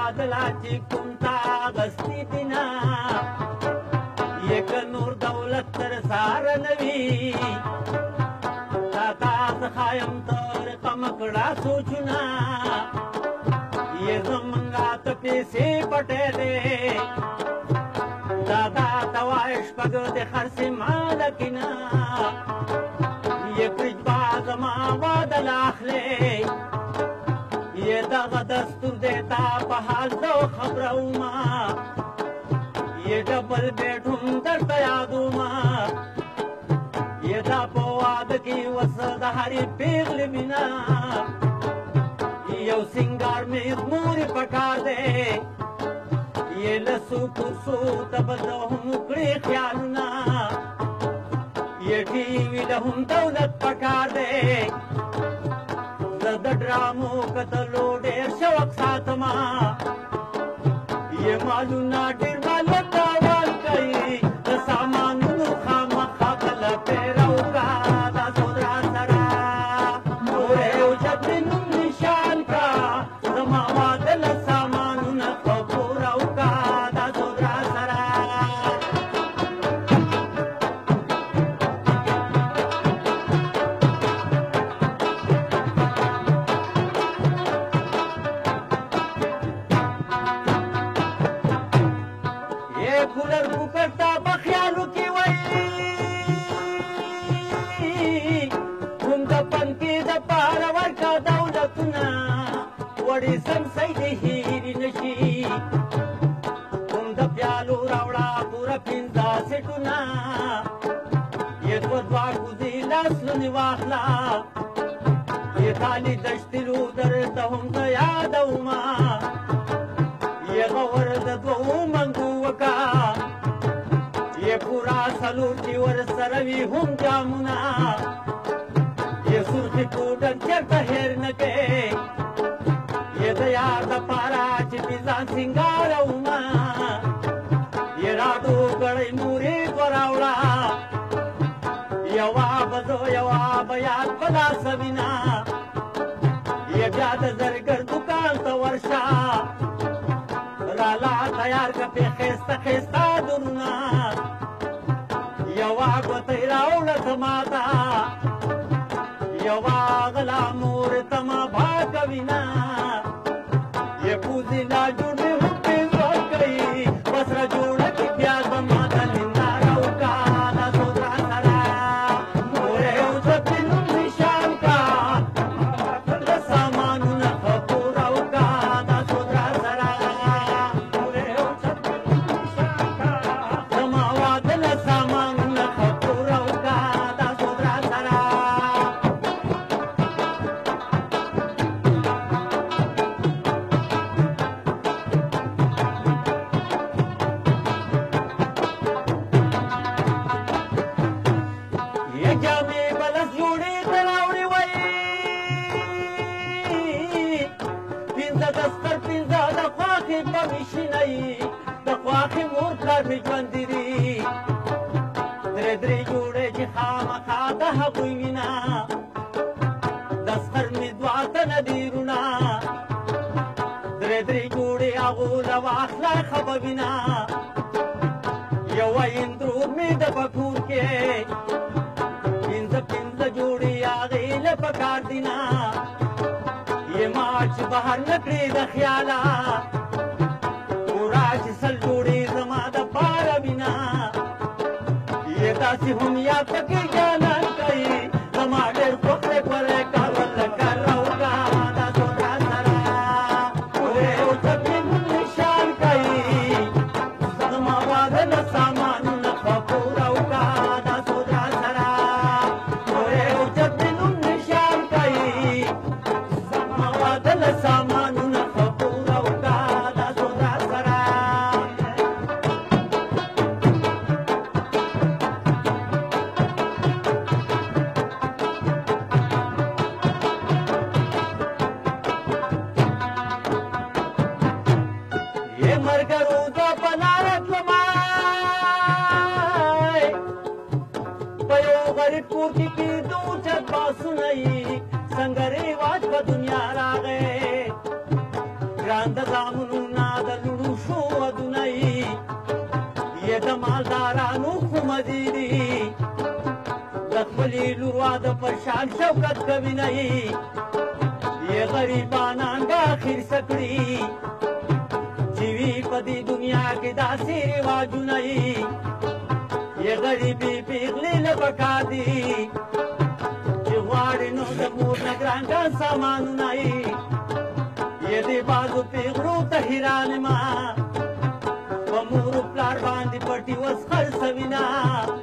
تبادلاची कोणता गस्ती दिना एक नूर दौलत तर सार नवी तातात खायम तर कमकड़ा सोचना ये जमंगात पैसे पटेले दादा तवाइश पगद खरसे मालकिना ये फ्रिज मा वादल आखले ये दगा दस्तूर देता बहाल दो खबरूमा ये डबल बेडरूम दरता यादूमा ये दापोवाद की वसदहारी पेगल बिना ये सिंगार में मूरी पकार दे ये लसू कुसू तबदो मुकड़ी ख्यालना ये टीवी लहुम दौलत पकार दे द ड्रामो कतलो डेर शवक सातमा ये मालूना डेर मालता वाल कई सामान खाम खाकल पेरौका दा सोदरा सरा मोरे उजबिन निशान का जमावा दल सामान न खबरौका दा सोदरा सरा कूलर कुकरता बख्यालू की वही तुम पंथी द पारवर का दौलतना वड़ी संसद हीरी नशी तुम द प्यालू रावड़ा पूरा पिंजा सेटुना ये द्वा गुजीला सुनिवाखला ये ताली दश्तिलू दर तहुम द यादवमा ये गवर द दो मंगुवका ये पूरा सलूटी वर सरवी हम जामुना ये सुर्खी कूडन चरता हेर नके ये दयार द पारा चिपिजा सिंगार उमा ये राडू गड़ई मूरी गोरावड़ा यवा बजो यवा बयात बला सविना ये ब्याद जरगर दुकान तो वर्षा राला तयार कपे खेस्ता खेस्ता दुरुना यवा गोतैरा उलत माता यवा गला मोर तमा भागविना ये पूजिला जुड़े हुक्के जोड़ गई बसरा जोड़ की प्याज माता लिंदा रौका ना सोदरा सरा मोरे उजबिन निशान का सामानु न खपुरौका ना सोदरा सरा دري جوړه چې خامخا د هغوی وینا د سخر مې دواته ندیرونه درې جوړې هغو له واخله خبه وینا یوه اندرود مې د پکور کې پنځه جوړې هغې له پکار دینا یې ما چې بهر نه کړې د خیاله پورا چې سل جوړې زما د پاره وینا ये दासी हम या तक जाना कहीं हमारे पोखरे पर कावल कर रहोगा ना सोचा सरा पूरे उजबिन निशान कहीं समावाद न सामान न खपुरौका ना सोचा सरा पूरे उजबिन निशान कहीं समावाद न सामान न खपुरौका ना सोचा सरा मरगरूदा बनारत लमाय पयो गरीब कोटी की दूचत बासुनई संगरे वाज दुनिया रागे ग्रांद जामुना خپلې لور د پر شان شوکت کوي نه یې غریبانان به اخر څه کړي چې وي په دې دنیا کې داسې رواجونه یې غریبي پیغلې نه پکار دي چې غواړي نو د مور نه ګران ګران سامانونه یې دې بازو پیغلو ته حیران ما په مور پلار باندې پټي اوس خرڅوي نه